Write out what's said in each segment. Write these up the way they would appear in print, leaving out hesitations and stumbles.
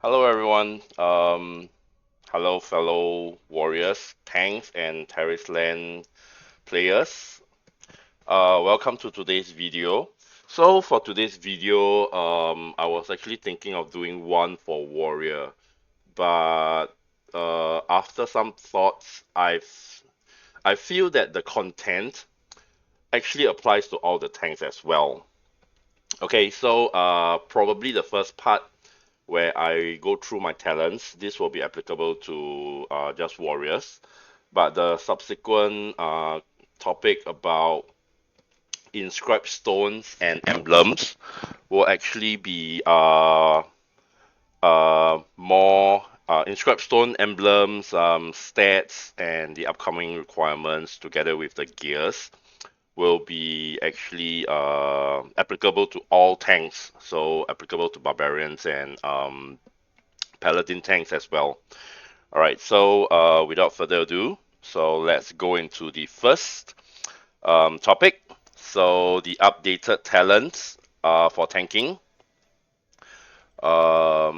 Hello everyone. Hello fellow warriors, tanks, and Tarisland players. Welcome to today's video. So for today's video, I was actually thinking of doing one for warrior, but after some thoughts, I feel that the content actually applies to all the tanks as well. Okay, so probably the first part where I go through my talents. This will be applicable to just warriors, but the subsequent topic about inscribed stones and emblems will actually be more inscribed stone emblems, stats, and the upcoming requirements together with the gears will be actually applicable to all tanks, so applicable to barbarians and paladin tanks as well. All right, so without further ado, so let's go into the first topic. So the updated talents for tanking. All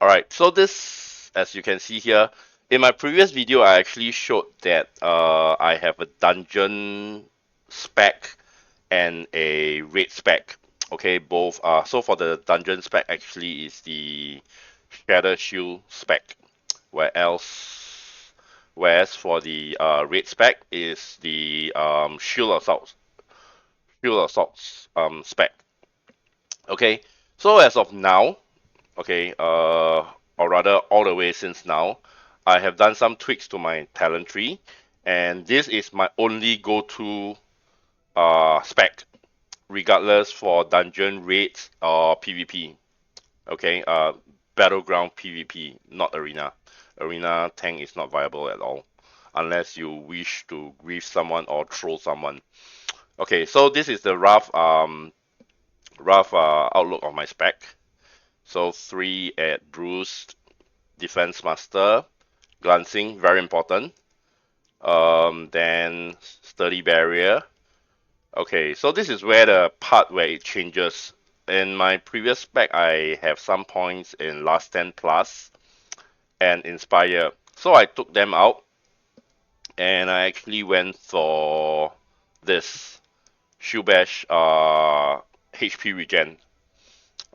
right, so this, as you can see here, in my previous video, I actually showed that I have a dungeon spec and a raid spec. Okay, both so for the dungeon spec actually is the Shatter Shield spec, whereas for the raid spec is the Shield Assault spec. Okay, so as of now, okay, or rather all the way since now, I have done some tweaks to my talent tree, and this is my only go-to spec, regardless for dungeon raids or PvP. Okay, battleground PvP, not arena. Arena tank is not viable at all, unless you wish to grief someone or troll someone. Okay, so this is the rough outlook of my spec. So 3 at bruised, defense master, glancing, very important. Then sturdy barrier. Okay, so this is where the part where it changes. In my previous spec, I have some points in last 10 plus and inspire. So I took them out and I actually went for this shoe bash HP regen.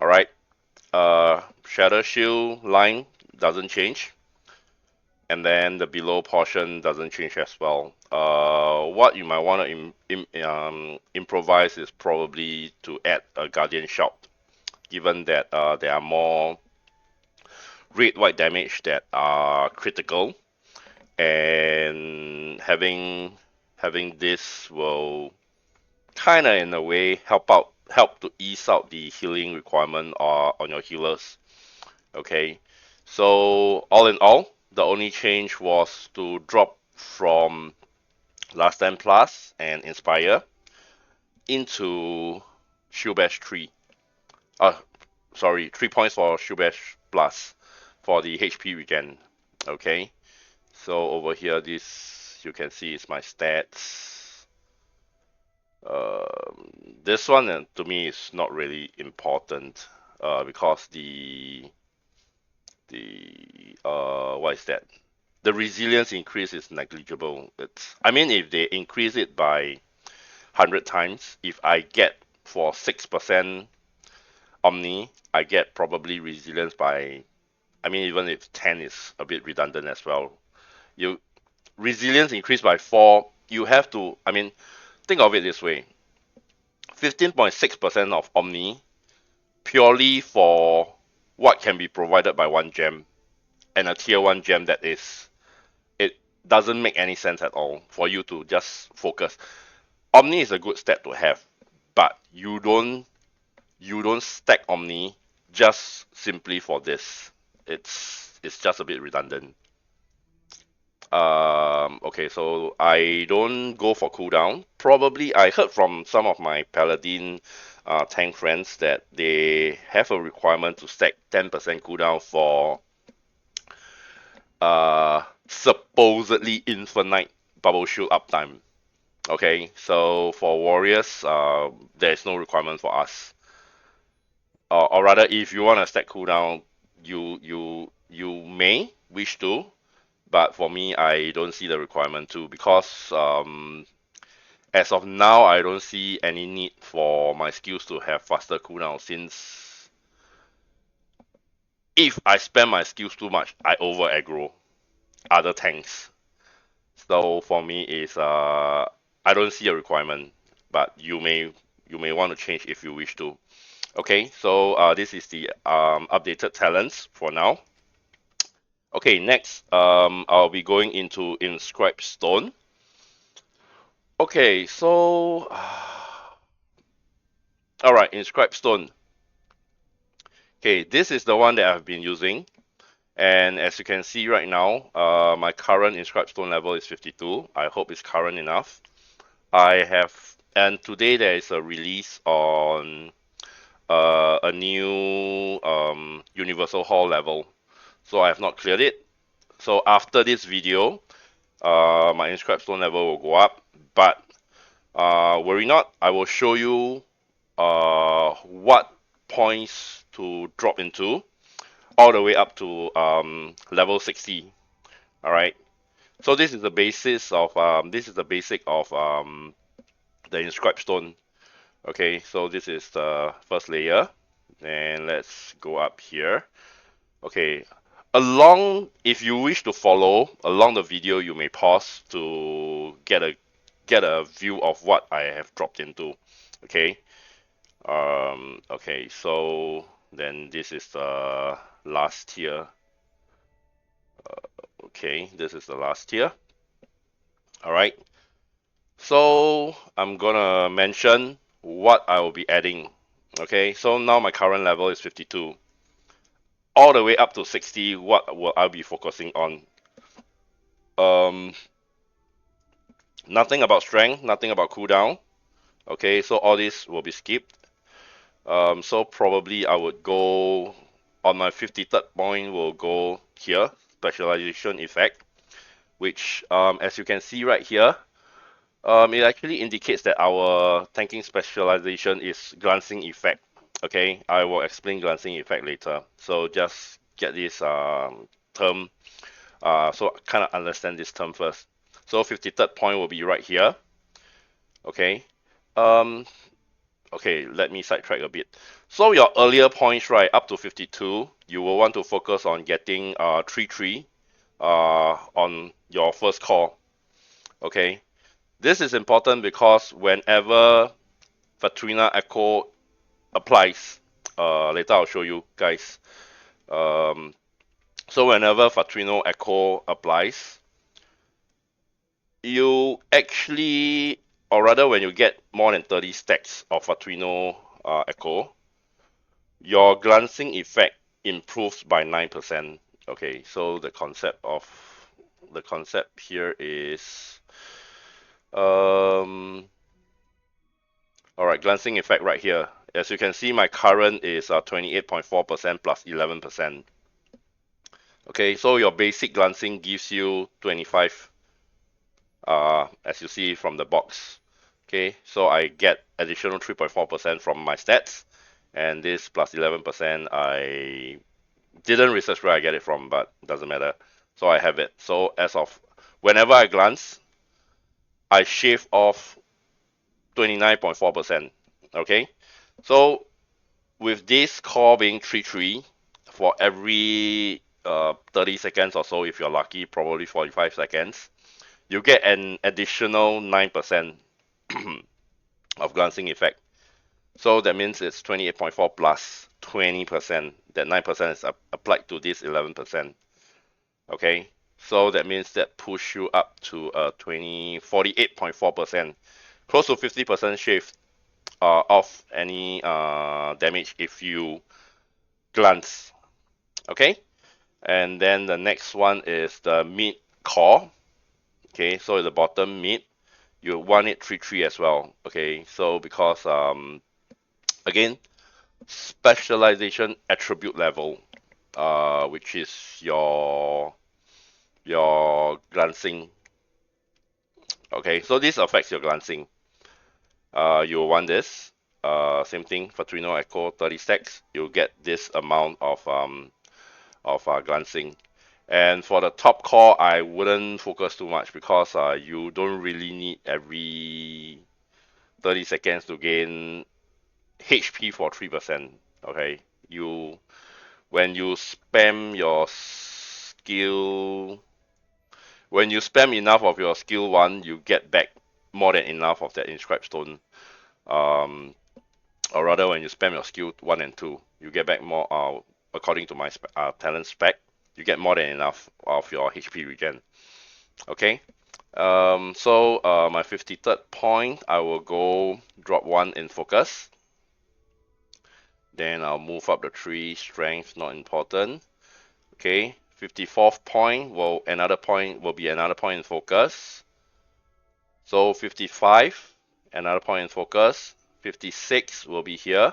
All right, shadow shield line doesn't change, and then the below portion doesn't change as well. What you might want to improvise is probably to add a guardian shout, given that there are more red white damage that are critical, and having this will kind of in a way help to ease out the healing requirement on your healers. Okay, so all in all, the only change was to drop from last time plus and inspire into Shubash 3. Uh sorry, 3 points for Shubash plus for the HP regen. Okay, so over here this you can see is my stats. This one to me is not really important because the what is that? The resilience increase is negligible. It's I mean if they increase it by 100 times, if I get for 6% Omni, I get probably resilience by I mean even if 10 is a bit redundant as well. You resilience increase by 4, you have to I mean think of it this way. 15.6% of Omni purely for what can be provided by one gem and a tier 1 gem that is it doesn't make any sense at all for you to just focus. Omni is a good stat to have, but you don't stack Omni just simply for this. It's just a bit redundant. Okay, so I don't go for cooldown. Probably I heard from some of my paladin tank friends that they have a requirement to stack 10% cooldown for supposedly infinite bubble shield uptime. Okay, so for warriors, there is no requirement for us. Or rather, if you want to stack cooldown, you may wish to, but for me, I don't see the requirement to, because as of now, I don't see any need for my skills to have faster cooldown, since if I spam my skills too much, I over aggro other tanks. So for me, is I don't see a requirement, but you may want to change if you wish to. Okay, so this is the updated talents for now. Okay, next I'll be going into Inscribed Stone. Okay, so all right, Inscribed Stone. Okay, this is the one that I've been using, and as you can see right now, my current Inscribed Stone level is 52. I hope it's current enough. And today there is a release on a new Universal Hall level, so I have not cleared it. So after this video, my Inscribed Stone level will go up, but worry not, I will show you what points to drop into all the way up to level 60. All right. So this is the basis of the basic of the Inscribed Stone. Okay, so this is the first layer, and let's go up here. Okay, if you wish to follow along the video, you may pause to get a view of what I have dropped into. Okay. Okay, so then this is the last tier. Okay, this is the last tier. All right. So I'm gonna mention what I will be adding. Okay, so now my current level is 52. All the way up to 60, what will I be focusing on? Um, Nothing about strength, nothing about cooldown. Okay, so all this will be skipped. So probably I would go on my 53rd point, will go here, specialization effect, which as you can see right here, it actually indicates that our tanking specialization is glancing effect. Okay, I will explain glancing effect later. So just get this term, so kind of understand this term first. So 53rd point will be right here. Okay. Um, okay, let me sidetrack a bit. So your earlier points, right, up to 52, you will want to focus on getting 3-3 on your first call. Okay. This is important because whenever Fatrina Echo applies, later I'll show you guys. Um, so whenever Fatrino Echo applies, you actually, or rather when you get more than 30 stacks of Fatrino Echo, your glancing effect improves by 9%. Okay, so the concept here is um all right, glancing effect right here. As you can see, my current is 28.4% plus 11%. Okay, so your basic glancing gives you 25, as you see from the box. Okay, so I get additional 3.4% from my stats, and this plus 11%, I didn't research where I get it from, but doesn't matter. So I have it. So as of whenever I glance, I shave off 29.4%. Okay, so with this call being 3-3, for every 30 seconds or so, if you're lucky, probably 45 seconds, you get an additional 9% of glancing effect. So that means it's 28.4 plus 20%. That 9% is applied to this 11%. Okay, so that means that push you up to 48.4%, close to 50% shave off any damage if you glance. Okay, and then the next one is the mid core. Okay, so at the bottom mid, you want it 3-3 as well. Okay, so because again, specialization attribute level, which is your glancing. Okay, so this affects your glancing. You want this. Same thing for Trino Echo 30 stacks. You get this amount of of glancing. And for the top core, I wouldn't focus too much because you don't really need every 30 seconds to gain HP for 3%. Okay, you when you spam your skill, when you spam enough of your skill one, you get back more than enough of that inscribed stone. Um, or rather, when you spam your skill one and two, you get back more. According to my talent spec, you get more than enough of your HP regen. Okay. So my 53rd point, I will go drop one in focus. Then I'll move up the three strength, not important. Okay. 54th point will be another point in focus. So 55, another point in focus. 56 will be here.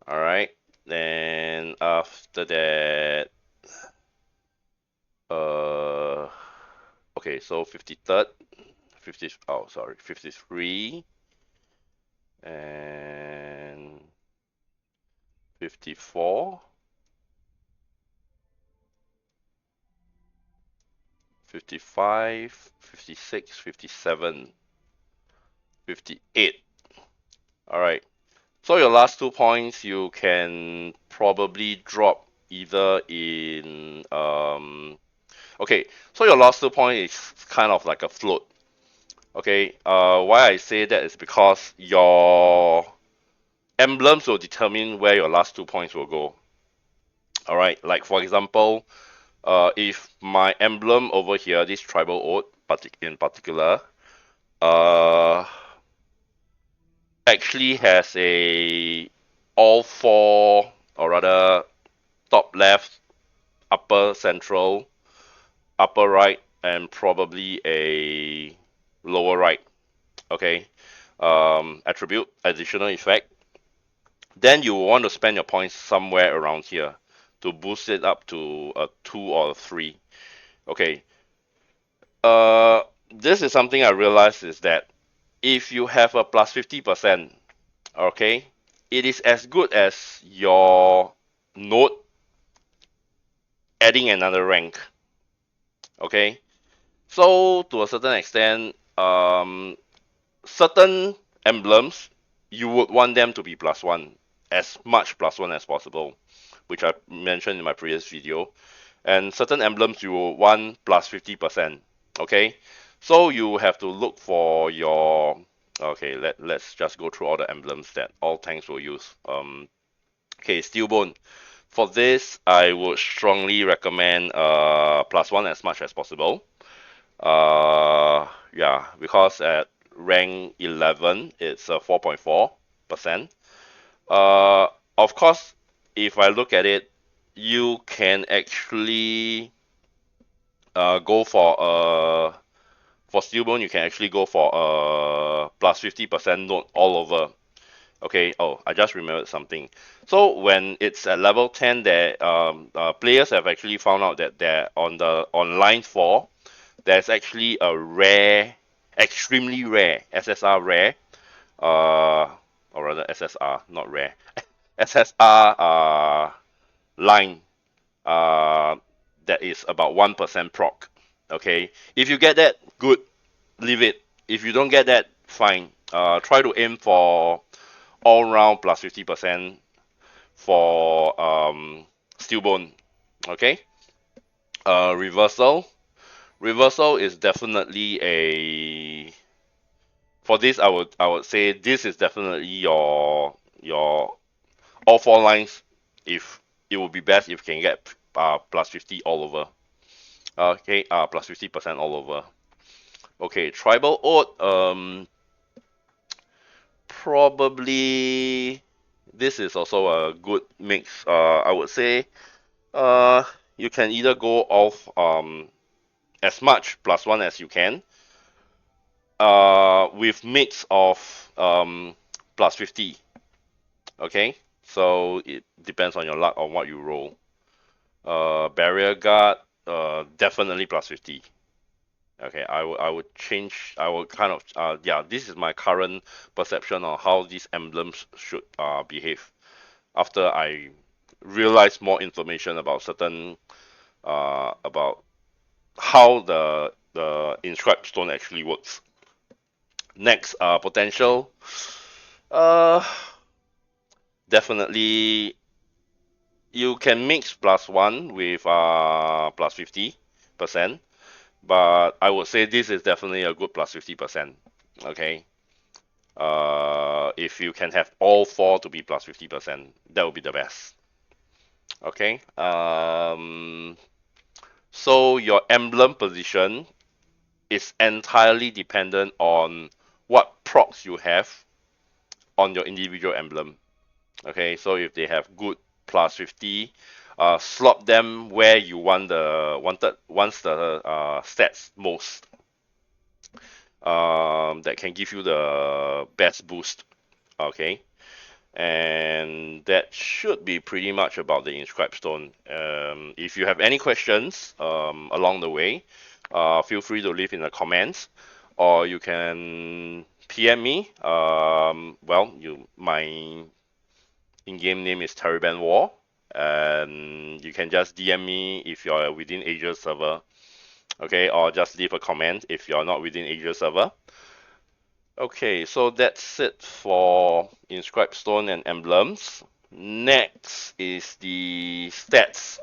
All right. Then after that, uh, okay. So 53rd, 50. Oh, sorry, 53 and 54, 55, 56, 57, 58. All right. So your last 2 points you can probably drop either in okay, so your last 2 points is kind of like a float. Okay, why I say that is because your emblems will determine where your last 2 points will go. All right, like for example, if my emblem over here, this tribal oath in particular, uh, actually has a all four, or rather top left, upper central, upper right, and probably a lower right. Okay, attribute additional effect. Then you want to spend your points somewhere around here to boost it up to a 2 or a 3. Okay, uh, this is something I realized is that if you have a plus 50%, okay, it is as good as your node adding another rank. Okay, so to a certain extent, certain emblems you would want them to be plus one, as much plus one as possible, which I mentioned in my previous video. And certain emblems you will want plus 50%. Okay, so you have to look for your. Okay, let's just go through all the emblems that all tanks will use. Okay, Steelbone. For this, I would strongly recommend plus one as much as possible. Yeah, because at rank 11, it's 4.4%. Uh, of course, if I look at it, you can actually go for Steelbone, you can actually go for plus 50% node all over. Okay, oh, I just remembered something. So when it's at level 10, there players have actually found out that they're on line 4, there's actually a rare, extremely rare SSR rare, or rather SSR, not rare, SSR line uh, that is about 1% proc. Okay, if you get that, good, leave it. If you don't get that, fine. Try to aim for all round plus 50% for Steelbone. Okay, reversal. Reversal is definitely a for this. I would say this is definitely your all four lines. If it would be best if you can get plus 50 all over. Okay, plus 50% all over. Okay, tribal oath. Probably this is also a good mix. I would say you can either go off as much plus one as you can with mix of plus 50. Okay, so it depends on your luck on what you roll. Barrier guard, definitely plus 50. Okay, I would change. I would kind of yeah. This is my current perception on how these emblems should behave after I realize more information about certain about how the inscribed stone actually works. Next, potential. Uh, Definitely you can mix +1 with +50%, but I would say this is definitely a good +50%. Okay. If you can have all four to be +50%, that would be the best. Okay. So your emblem position is entirely dependent on what procs you have on your individual emblem. Okay, so if they have good +50, slot them where you want the wants the stats most. That can give you the best boost. Okay, and that should be pretty much about the Inscribed Stone. If you have any questions along the way, feel free to leave in the comments, or you can PM me. Well, my in-game name is Taliban War, and you can just DM me if you're within Asia server, okay, or just leave a comment if you're not within Asia server. Okay, so that's it for Inscribed Stone and Emblems. Next is the stats,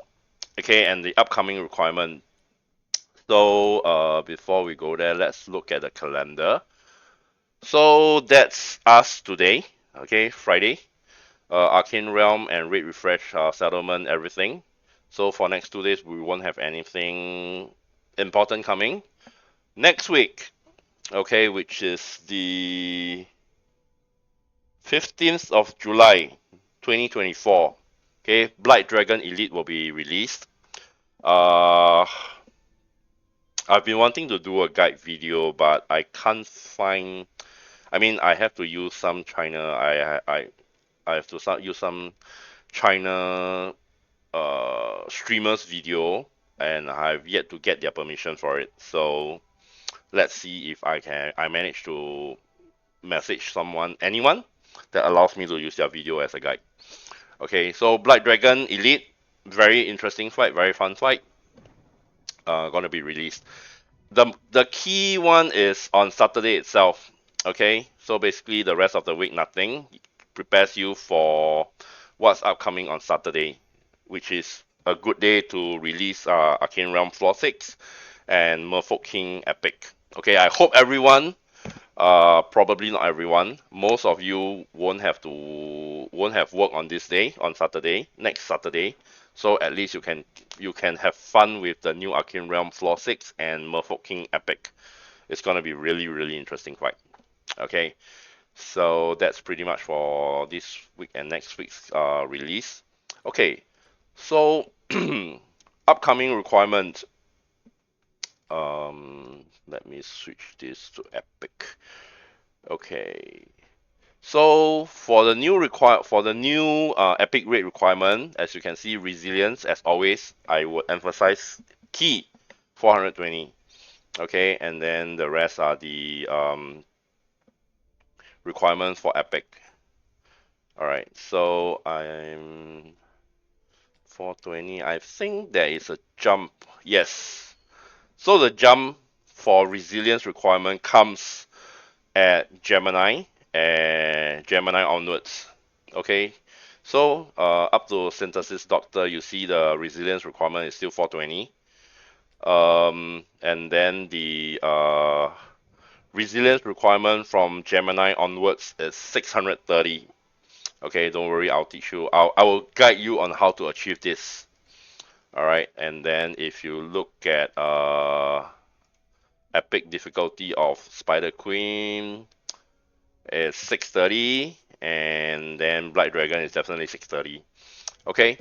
okay, and the upcoming requirement. So, before we go there, let's look at the calendar. So that's us today, okay, Friday. Arcane Realm and Raid Refresh settlement, everything. So for next 2 days, we won't have anything important coming. Next week, okay, which is the 15th of July, 2024. Okay, Blight Dragon Elite will be released. Uh, I've been wanting to do a guide video, but I can't find. I mean, I have to use some China. I have to use some China streamers video, and I've yet to get their permission for it. So let's see if I manage to message anyone that allows me to use their video as a guide. Okay, so Blight Dragon Elite, very interesting fight, very fun fight. Gonna be released. The key one is on Saturday itself. Okay, so basically the rest of the week nothing. Prepares you for what's upcoming on Saturday, which is a good day to release Arcane Realm Floor 6 and Merfolk King Epic. Okay, I hope everyone, probably not everyone, most of you won't have work on this day, on Saturday, next Saturday. So at least you can have fun with the new Arcane Realm Floor 6 and Merfolk King Epic. It's gonna be really, really interesting fight. Okay, so that's pretty much for this week and next week's release. Okay, so upcoming requirement. Let me switch this to Epic. Okay. So for the new Epic rate requirement, as you can see, resilience as always, I would emphasize key 420. Okay, and then the rest are the requirements for Epic. All right, so I'm 420. I think there is a jump. Yes. So the jump for resilience requirement comes at Gemini and Gemini onwards. Okay. So up to Synthesis Doctor, you see the resilience requirement is still 420. And then the resilience requirement from Gemini onwards is 630. Okay, don't worry, I'll teach you. I will guide you on how to achieve this. All right, and then if you look at epic difficulty of Spider Queen, it's 630, and then Black Dragon is definitely 630. Okay,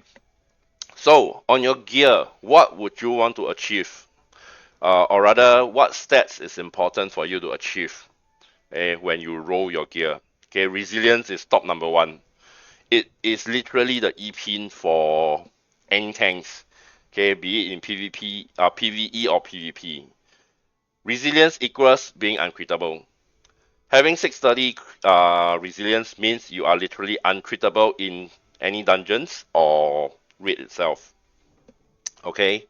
so on your gear, what would you want to achieve? Or rather, what stats is important for you to achieve when you roll your gear? Okay, resilience is top number one. It is literally the E-pin for any tanks. Okay, be it in PvP, PvE or PvP. Resilience equals being uncrittable. Having 630 resilience means you are literally uncrittable in any dungeons or raid itself. Okay.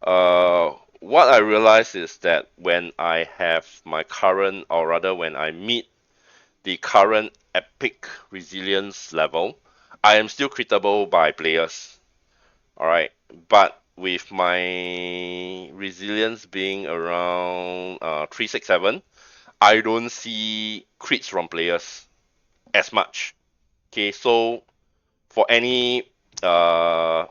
What I realize is that when I have my current, or rather when I meet the current epic resilience level, I am still critable by players. Alright, but with my resilience being around 367, I don't see crits from players as much. Okay, so for any uh,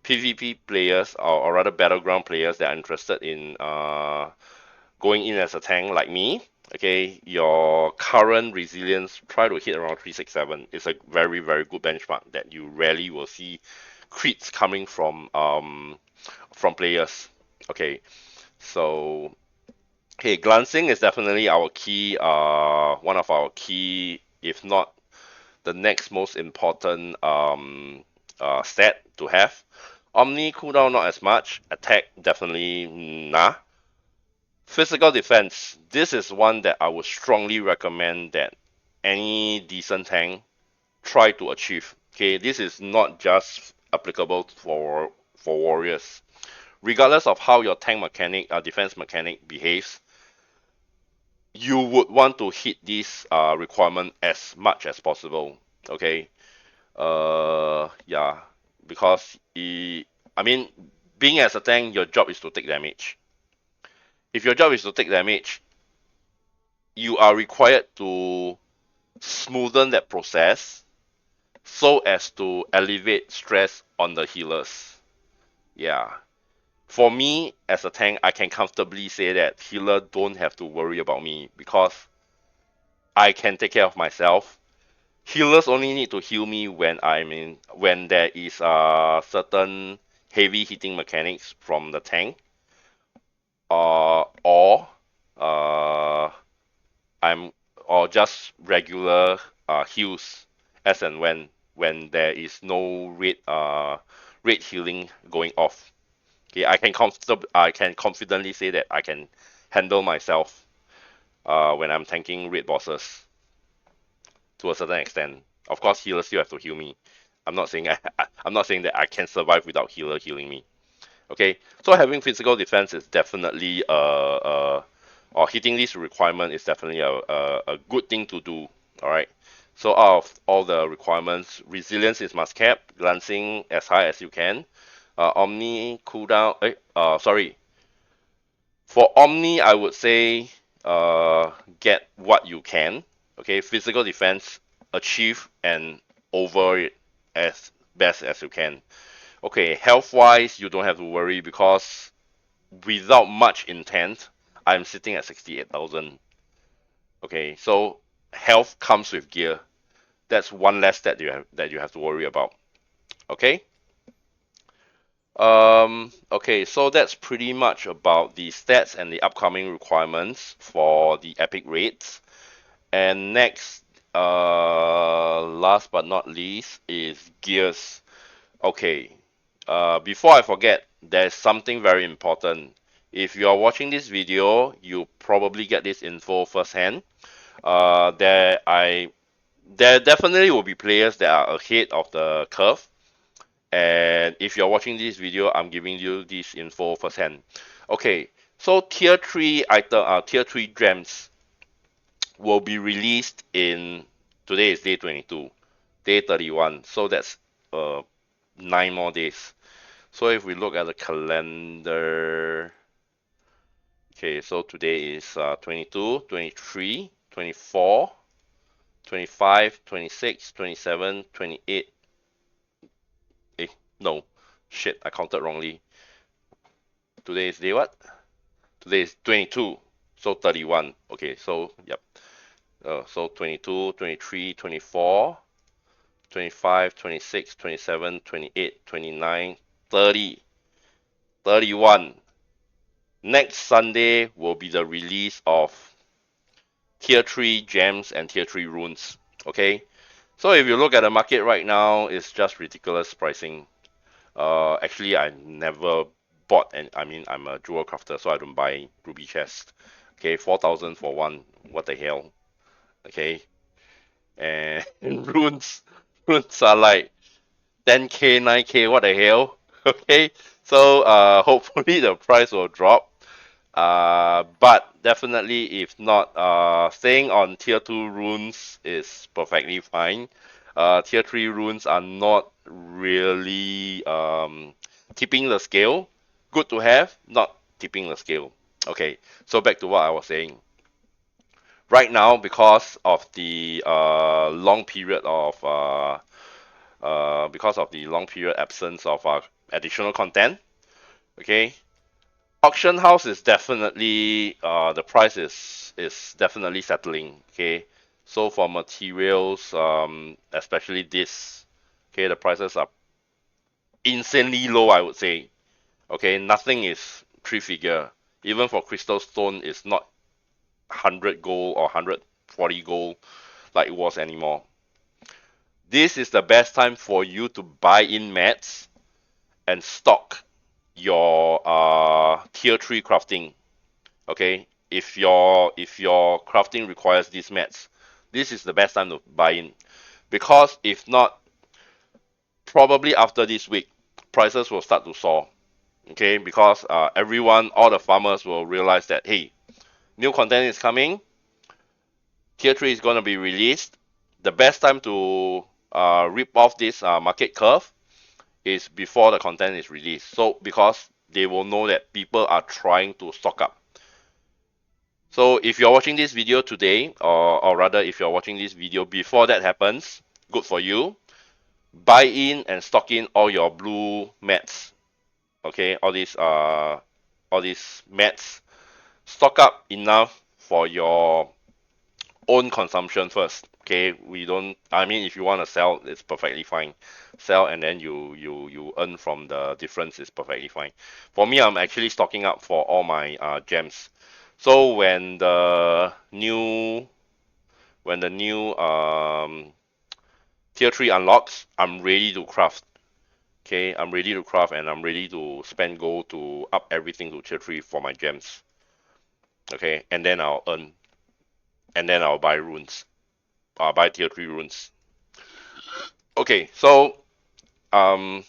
PvP players, or rather battleground players that are interested in going in as a tank like me, okay, your current resilience try to hit around 367. It's a very, very good benchmark that you rarely will see crits coming from players. Okay, so okay, glancing is definitely our key, one of our key, if not the next most important stat to have. Omni cooldown not as much. Attack definitely nah. Physical defense. This is one that I would strongly recommend that any decent tank try to achieve. Okay, this is not just applicable for warriors. Regardless of how your tank mechanic, defense mechanic behaves, you would want to hit this requirement as much as possible. Okay, yeah, because I mean, being as a tank, your job is to take damage. If your job is to take damage, you are required to smoothen that process so as to alleviate stress on the healers. Yeah. For me, as a tank, I can comfortably say that healer don't have to worry about me because I can take care of myself. Healers only need to heal me when there is certain heavy hitting mechanics from the tank, or uh, I'm or just regular heals as and when there is no red healing going off. Okay, I can confidently say that I can handle myself when I'm tanking red bosses to a certain extent. Of course, healers still have to heal me. I'm not saying that I can survive without healer healing me. Okay, so having physical defense is definitely or hitting this requirement is definitely a good thing to do. All right. So out of all the requirements, resilience is must cap, glancing as high as you can. Omni cooldown. Sorry. For Omni, I would say get what you can. Okay, physical defense, achieve and over it as best as you can. Okay, health wise, you don't have to worry because without much intent, I'm sitting at 68,000. Okay, so health comes with gear. That's one less that you have to worry about. Okay. Okay, so that's pretty much about the stats and the upcoming requirements for the epic raids. And next, last but not least, is gears. Okay, before I forget, there's something very important. If you are watching this video, you probably get this info firsthand. Uh, there I there definitely will be players that are ahead of the curve. And if you're watching this video, I'm giving you this info firsthand. Okay, so tier 3 gems will be released in today is day 22, day 31. So that's 9 more days. So if we look at the calendar, okay, so today is 22, 23, 24, 25, 26, 27, 28. Eh, no, shit, I counted wrongly. Today is day what? Today is 22, so 31. Okay, so yep. So 22, 23, 24, 25, 26, 27, 28, 29, 30, 31. Next Sunday will be the release of tier 3 gems and tier 3 runes. Okay? So if you look at the market right now, it's just ridiculous pricing. Actually, I never bought, and I mean, I'm a jewel crafter, so I don't buy ruby chest. Okay, 4,000 for one. What the hell? Okay, and runes. runes are like 10k, 9k, what the hell? Okay, so hopefully the price will drop. But definitely, if not, staying on tier 2 runes is perfectly fine. Tier 3 runes are not really tipping the scale. Good to have, not tipping the scale. Okay, so back to what I was saying. Right now, because of the long period absence of additional content, okay, auction house is definitely the price is definitely settling. Okay, so for materials, especially this, okay, the prices are insanely low, I would say. Okay, nothing is three figure. Even for crystal stone, it's not 100 gold or 140 gold like it was anymore. This is the best time for you to buy in mats and stock your tier 3 crafting. Okay, if your crafting requires these mats, this is the best time to buy in, because if not, probably after this week prices will start to soar. Okay, because all the farmers will realize that, hey, new content is coming, tier 3 is going to be released. The best time to rip off this market curve is before the content is released, so because they will know that people are trying to stock up. So if you're watching this video today, or rather if you're watching this video before that happens, good for you. Buy in and stock in all your blue mats. Okay, all these mats. Stock up enough for your own consumption first. Okay, we don't. I mean, if you want to sell, it's perfectly fine. Sell and then you earn from the difference is perfectly fine. For me, I'm actually stocking up for all my gems. So when the new tier 3 unlocks, I'm ready to craft. Okay, I'm ready to craft and I'm ready to spend gold to up everything to tier 3 for my gems. Okay, and then I'll earn, and then I'll buy runes. I'll buy tier 3 runes. Okay, so um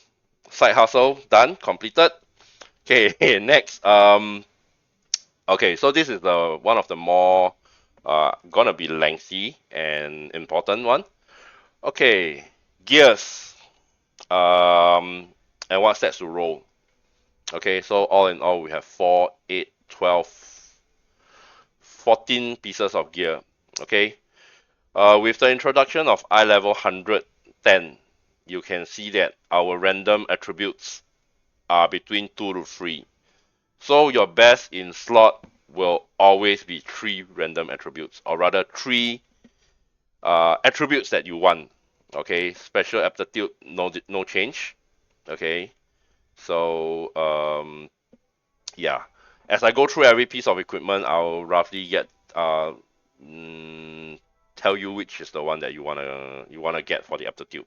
side hustle done, completed. Okay, next. Okay, so this is the one of the more gonna be lengthy and important one. Okay, gears. Um, and what stats to roll. Okay, so all in all, we have 4, 8, 12, 14 pieces of gear. Okay, with the introduction of eye level 110, you can see that our random attributes are between 2 to 3. So your best in slot will always be 3 random attributes, or rather 3 attributes that you want. Okay, special aptitude, no change. Okay, so yeah, as I go through every piece of equipment, I'll roughly get mm, tell you which is the one that you wanna get for the aptitude.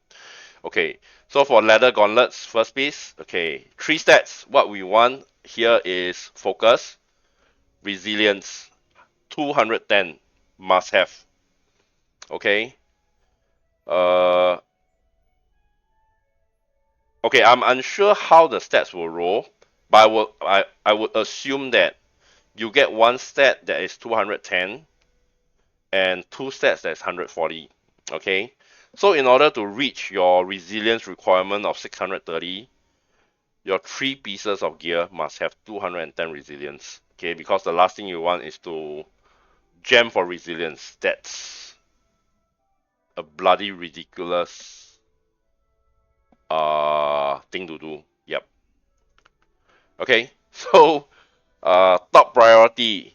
Okay, so for leather gauntlets, first piece. Okay, 3 stats. What we want here is focus, resilience, 210 must have. Okay. Uh, okay, I'm unsure how the stats will roll, but I would assume that you get one stat that is 210 and 2 stats that's 140. Okay. So in order to reach your resilience requirement of 630, your 3 pieces of gear must have 210 resilience. Okay, because the last thing you want is to jam for resilience. That's a bloody ridiculous thing to do. Yep. Okay. So top priority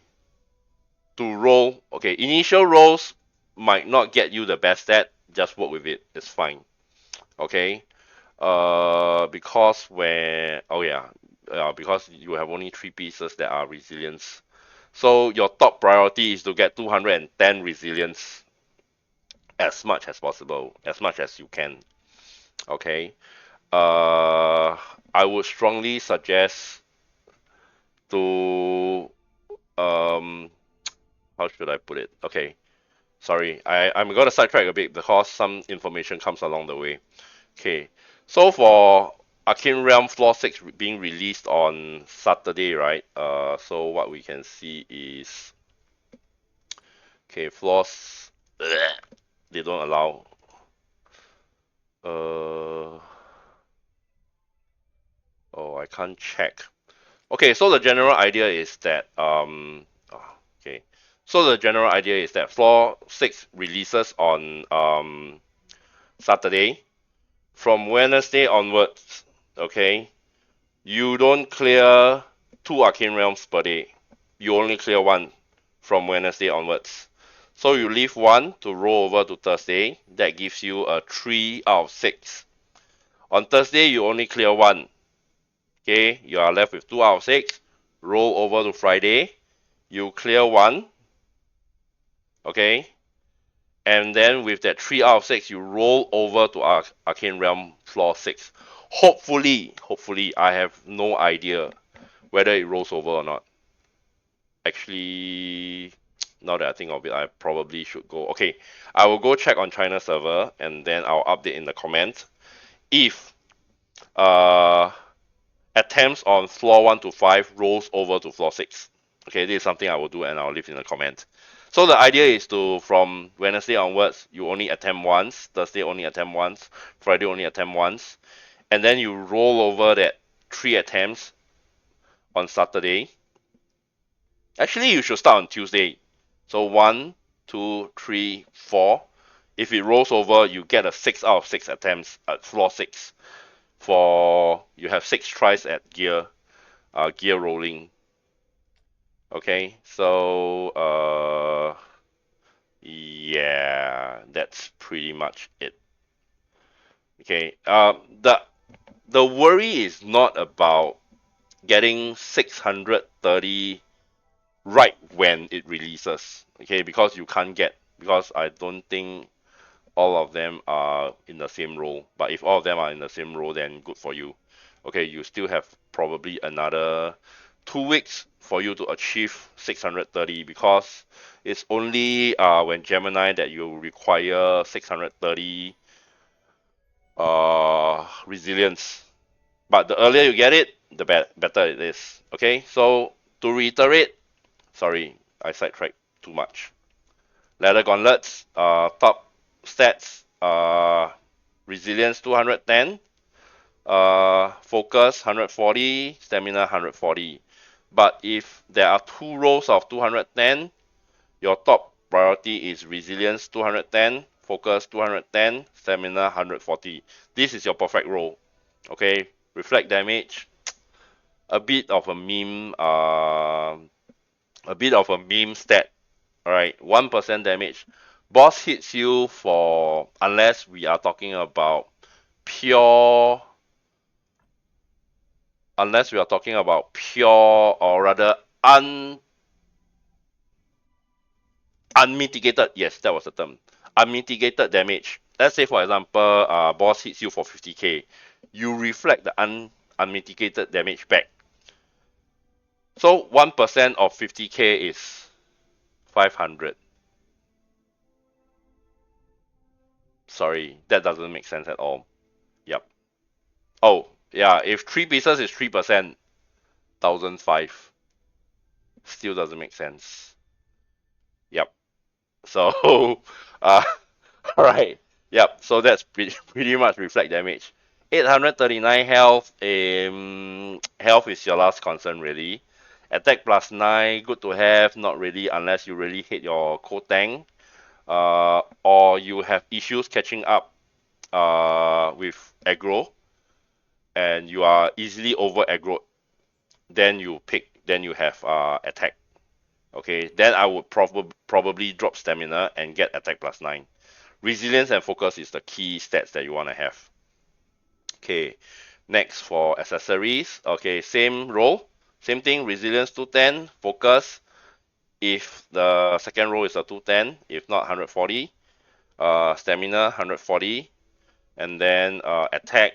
to roll. Okay, initial rolls might not get you the best stat. Just work with it. It's fine. Okay. Because because you have only 3 pieces that are resilience. So your top priority is to get 210 resilience as much as possible, as much as you can. Okay. Uh, I would strongly suggest to um, how should I put it? Okay. Sorry, I'm gonna sidetrack a bit because some information comes along the way. Okay, so for Arcane Realm Floor 6 being released on Saturday, right? So what we can see is, okay, floors, they don't allow, uh, oh, I can't check. Okay, so the general idea is that, okay, so the general idea is that Floor 6 releases on Saturday. From Wednesday onwards, okay, you don't clear two Arcane Realms per day. You only clear one from Wednesday onwards. So you leave one to roll over to Thursday. That gives you a 3 out of 6. On Thursday, you only clear one. Okay, you are left with 2 out of 6. Roll over to Friday. You clear one. Okay, and then with that 3 out of 6, you roll over to Arcane Realm Floor 6. Hopefully, I have no idea whether it rolls over or not. Actually, now that I think of it, I probably should go. Okay, I will go check on China server and then I'll update in the comment if uh, attempts on floor 1 to 5 rolls over to floor 6. Okay, this is something I will do and I'll leave in the comment. So the idea is to, from Wednesday onwards, you only attempt once, Thursday only attempt once, Friday only attempt once, and then you roll over that 3 attempts on Saturday. Actually, you should start on Tuesday. So 1, 2, 3, 4. If it rolls over, you get a 6 out of 6 attempts at floor 6. For you have 6 tries at gear rolling. Okay, so yeah, that's pretty much it. Okay, the worry is not about getting 630 right when it releases. Okay, because you can't get, because I don't think all of them are in the same row. But if all of them are in the same row, then good for you. Okay, you still have probably another 2 weeks for you to achieve 630 because it's only when Gemini that you require 630 resilience. But the earlier you get it, the better it is. Okay, so to reiterate, sorry, I sidetracked too much. Leather gauntlets, top stats, resilience 210, focus 140, stamina 140. But if there are 2 rows of 210, your top priority is resilience 210, focus 210, stamina 140. This is your perfect row. Okay, reflect damage, a bit of a meme stat. Alright, 1% damage. Boss hits you for, unless we are talking about pure, or rather unmitigated, yes, that was the term. Unmitigated damage. Let's say, for example, boss hits you for 50k. You reflect the unmitigated damage back. So 1% of 50k is 500. Sorry, that doesn't make sense at all. Yep. Oh, yeah, if 3 pieces is 3%, 1005. Still doesn't make sense. Yep. So, uh, alright. Yep, so that's pretty much reflect damage. 839 health. Health is your last concern, really. Attack plus 9, good to have, not really, unless you really hate your co-tank. Or you have issues catching up with aggro, and you are easily over aggro. Then you have attack. Okay, then I would probably drop stamina and get attack plus 9. Resilience and focus is the key stats that you want to have. Okay, next for accessories. Okay, same role, same thing. Resilience 210, focus. If the second row is a 210, if not 140. Stamina 140, and then attack.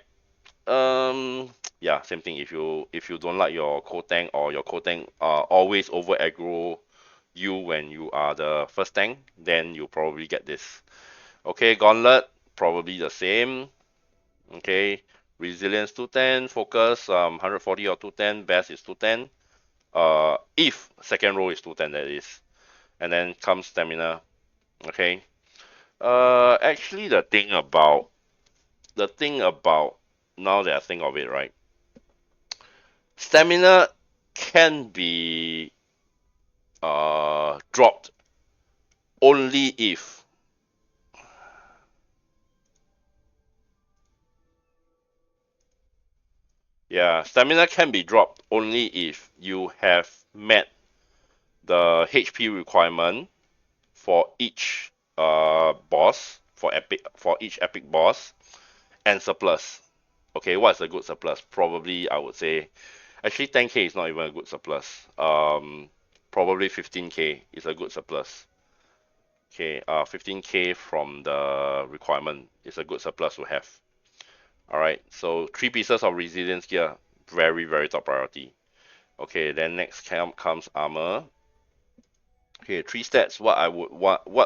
Yeah, same thing. If you don't like your co tank or your co tank always over aggro, you when you are the first tank, then you probably get this. Okay, Gauntlet, probably the same. Okay, Resilience 210, Focus 140 or 210, Best is 210. If second row is 210, that is. And then comes Stamina. Okay. Actually, the thing about now that I think of it, right? Stamina can be dropped only if stamina can be dropped only if you have met the HP requirement for each boss for each epic boss and surplus. Okay, what's a good surplus? Probably I would say actually 10k is not even a good surplus. Probably 15k is a good surplus. Okay, 15k from the requirement is a good surplus to have. All right, so 3 pieces of resilience gear, very very top priority. Okay, then next comes armor. Okay, 3 stats. What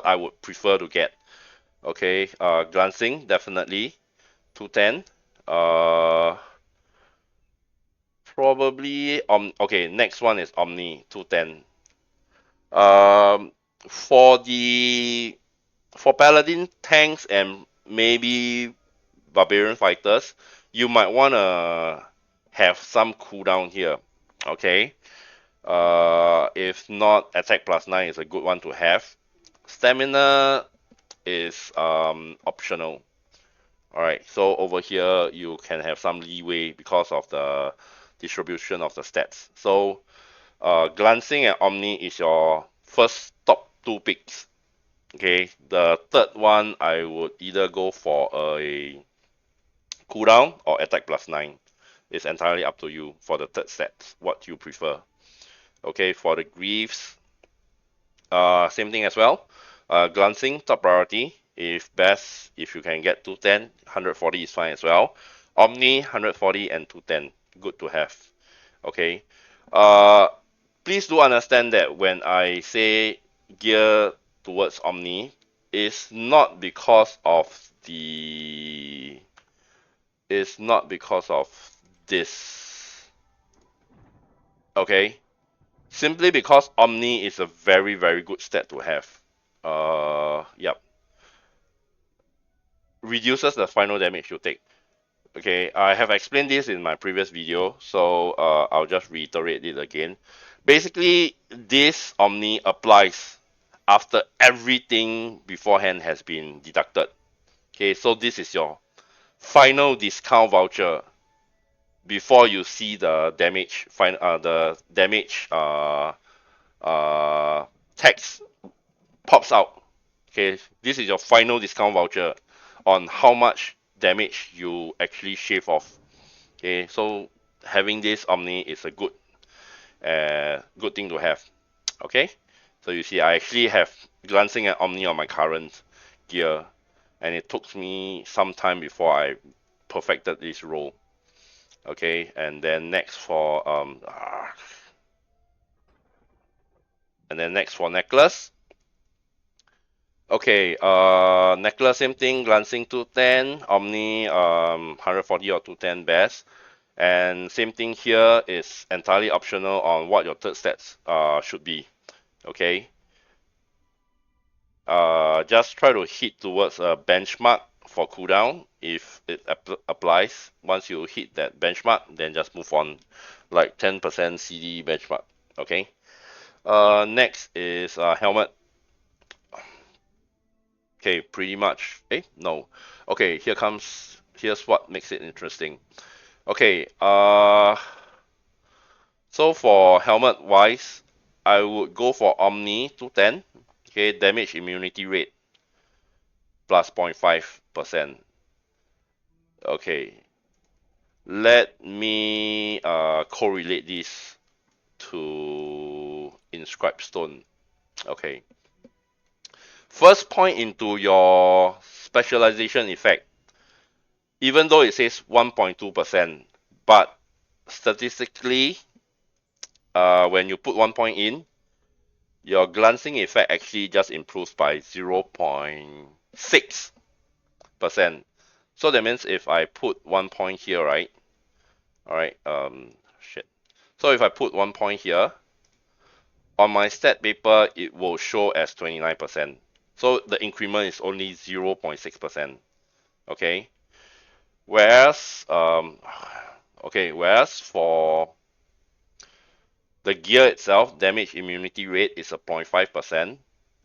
I would prefer to get. Okay, glancing definitely 210. Uh, Probably okay. Next one is Omni 210. Um, for the for Paladin tanks and maybe Barbarian fighters, you might wanna have some cooldown here. Okay. If not, attack plus 9 is a good one to have. Stamina is optional. Alright, so over here you can have some leeway because of the distribution of the stats. So glancing and Omni is your first top 2 picks. Okay, the third one I would either go for a cooldown or attack plus 9. It's entirely up to you for the third set, what you prefer. Okay, for the Greaves, same thing as well. Glancing, top priority. If you can get 210, 140 is fine as well. Omni, 140 and 210, good to have. Okay. Uh, Please do understand that when I say gear towards Omni, it's not because of the it's not because of this. Okay, simply because Omni is a very very good stat to have. Yep, reduces the final damage you take. Okay, I have explained this in my previous video, so I'll just reiterate it again. Basically, this Omni applies after everything beforehand has been deducted. Okay, so this is your final discount voucher before you see the damage uh, text pops out. Okay, this is your final discount voucher on how much damage you actually shave off. Okay, so having this Omni is a good thing to have. Okay, so you see, I actually have glancing at Omni on my current gear, and it took me some time before I perfected this role. Okay, and then next for necklace. Okay, necklace same thing, glancing 210, Omni 140 or 210 best. And same thing here is entirely optional on what your third stats should be. Okay. Just try to hit towards a benchmark for cooldown if it applies. Once you hit that benchmark, then just move on, like 10% CD benchmark. Okay. Next is helmet. Okay, pretty much. No. Okay, here's what makes it interesting. Okay, so for helmet wise, I would go for Omni 210. Okay, damage immunity rate plus 0.5%. Okay, let me correlate this to Inscribed Stone. Okay, first point into your specialization effect, even though it says 1.2%, but statistically, when you put 1 point in, your glancing effect actually just improves by 0.6%. So that means if I put 1 point here, right? All right, shit. So if I put 1 point here, on my stat paper, it will show as 29%. So the increment is only 0.6%. Okay. Whereas, whereas for the gear itself, damage immunity rate is a 0.5%.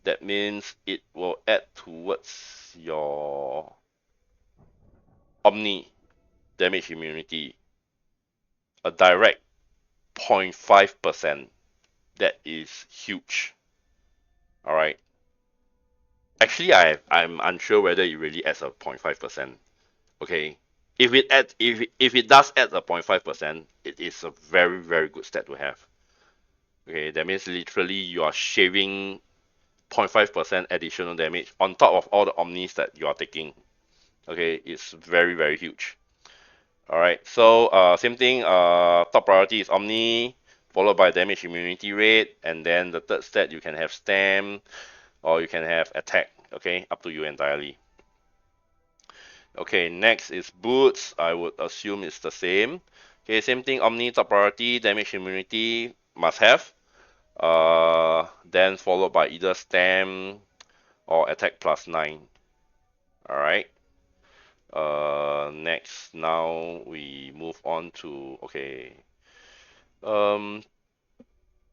That means it will add towards your Omni damage immunity a direct 0.5%. That is huge. All right. Actually, I'm unsure whether it really adds a 0.5%. Okay. If it does add a 0.5%, it is a very very good stat to have. Okay, that means literally you are shaving 0.5% additional damage on top of all the omnis that you are taking. Okay, it's very very huge. All right, so same thing. Top priority is omni, followed by damage immunity rate, and then the third stat you can have stam or you can have attack. Okay, up to you entirely. Okay, next is boots. I would assume it's the same. Okay, same thing. Omni top priority, damage immunity must have. Then followed by either stam or attack +9. All right. Next, now we move on to Um,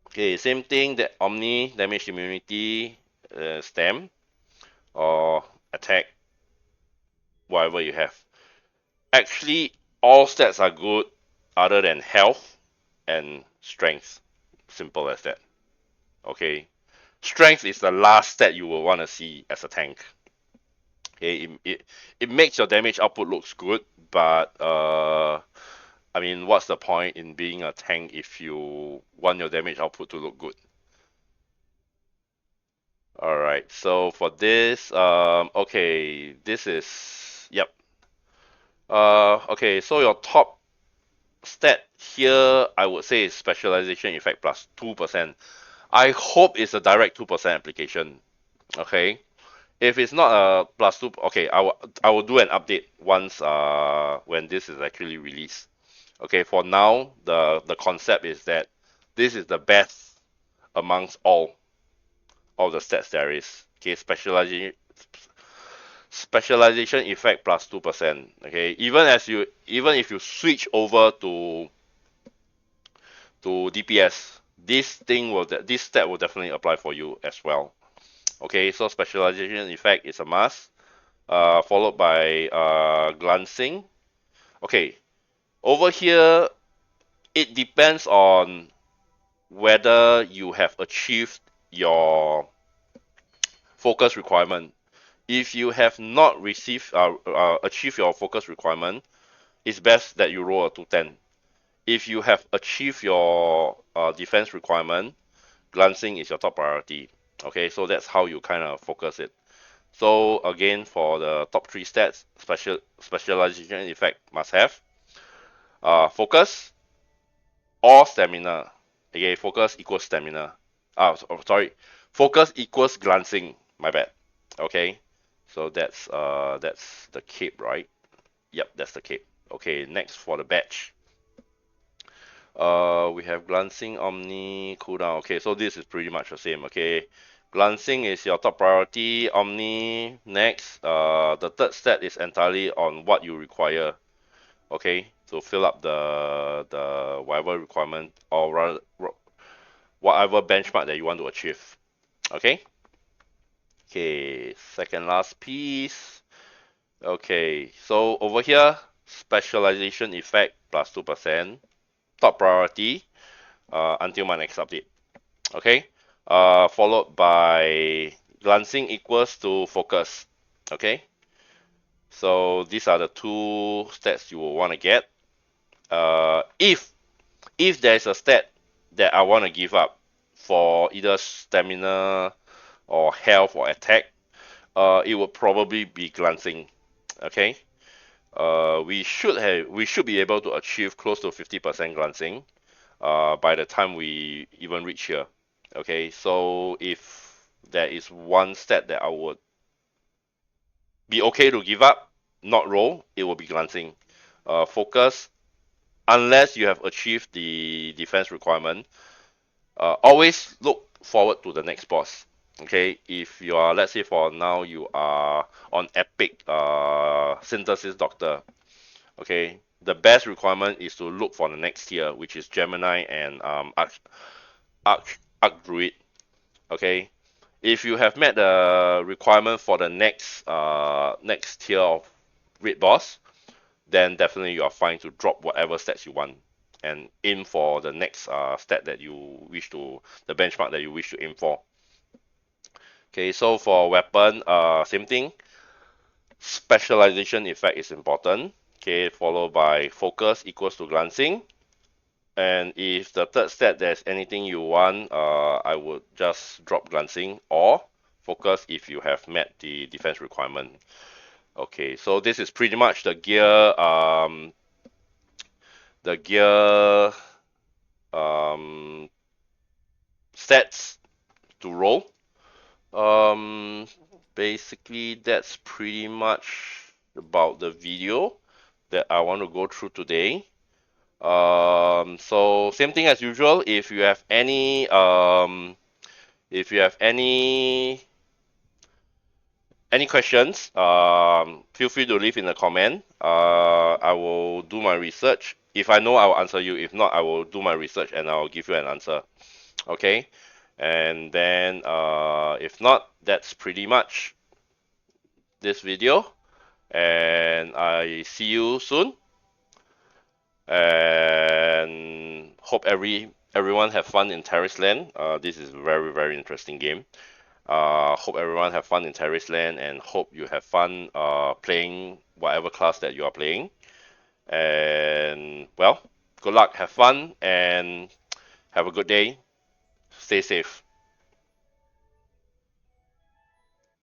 okay, same thing. That Omni damage immunity, stam or attack, whatever you have. Actually, all stats are good other than health and strength. Simple as that. Okay. Strength is the last stat you will want to see as a tank. Okay, it makes your damage output looks good, but I mean, what's the point in being a tank if you want your damage output to look good? All right, so for this, okay, this is yep. Okay, so your top stat here, I would say is specialization effect plus 2%. I hope it's a direct 2% application. Okay, if it's not a plus two, okay, I will do an update once when this is actually released. Okay, for now, the concept is that this is the best amongst all the stats there is. Okay, specialization effect plus 2%. Okay, even if you switch over to DPS, this stat will definitely apply for you as well. Okay, so specialization effect is a must, followed by glancing. Okay, over here it depends on whether you have achieved your focus requirement. If you have not achieved your focus requirement, it's best that you roll a 210. If you have achieved your defense requirement, glancing is your top priority. Okay, so that's how you kind of focus it. So again, for the top three stats, specialization effect must have focus or stamina. Okay, focus equals stamina. Sorry, focus equals glancing. My bad. Okay, so that's the cape, right? Yep, that's the cape. Okay, next for the badge. We have glancing, omni, cooldown. Okay, so this is pretty much the same. Okay, glancing is your top priority. Omni next. The third stat is entirely on what you require. Okay, so fill up the whatever requirement or rather whatever benchmark that you want to achieve. Okay. Okay, second last piece. Okay, so over here, specialization effect plus 2%, top priority until my next update. Okay, followed by glancing equals to focus. Okay, so these are the two stats you will want to get. If there's a stat that I want to give up for either stamina or health or attack, it would probably be glancing. Okay, we should be able to achieve close to 50% glancing by the time we even reach here. Okay, so if there is one stat that I would be okay to give up, not roll, it will be glancing. Focus, unless you have achieved the defense requirement, always look forward to the next boss. Okay, if you are, let's say for now, you are on epic synthesis doctor. Okay, the best requirement is to look for the next tier, which is Gemini and Arch Druid. Okay, if you have met the requirement for the next tier of raid boss, then definitely you are fine to drop whatever stats you want and aim for the next stat that you wish to, the benchmark that you wish to aim for. Okay, so for weapon, same thing. Specialization effect is important. Okay, followed by focus equals to glancing. And if the third stat there's anything you want, I would just drop glancing or focus if you have met the defense requirement. Okay, so this is pretty much the gear um, stats to roll. Um, Basically, that's pretty much about the video that I want to go through today. So same thing as usual. If you have any questions, feel free to leave in the comment. I will do my research. If I know, I will answer you. If not, I will do my research and I will give you an answer. Okay? And then, if not, that's pretty much this video. And I see you soon. And hope everyone have fun in Tarisland. This is a very, very interesting game. Hope everyone have fun in Tarisland and hope you have fun playing whatever class that you are playing. And well, good luck, have fun, and have a good day. Stay safe.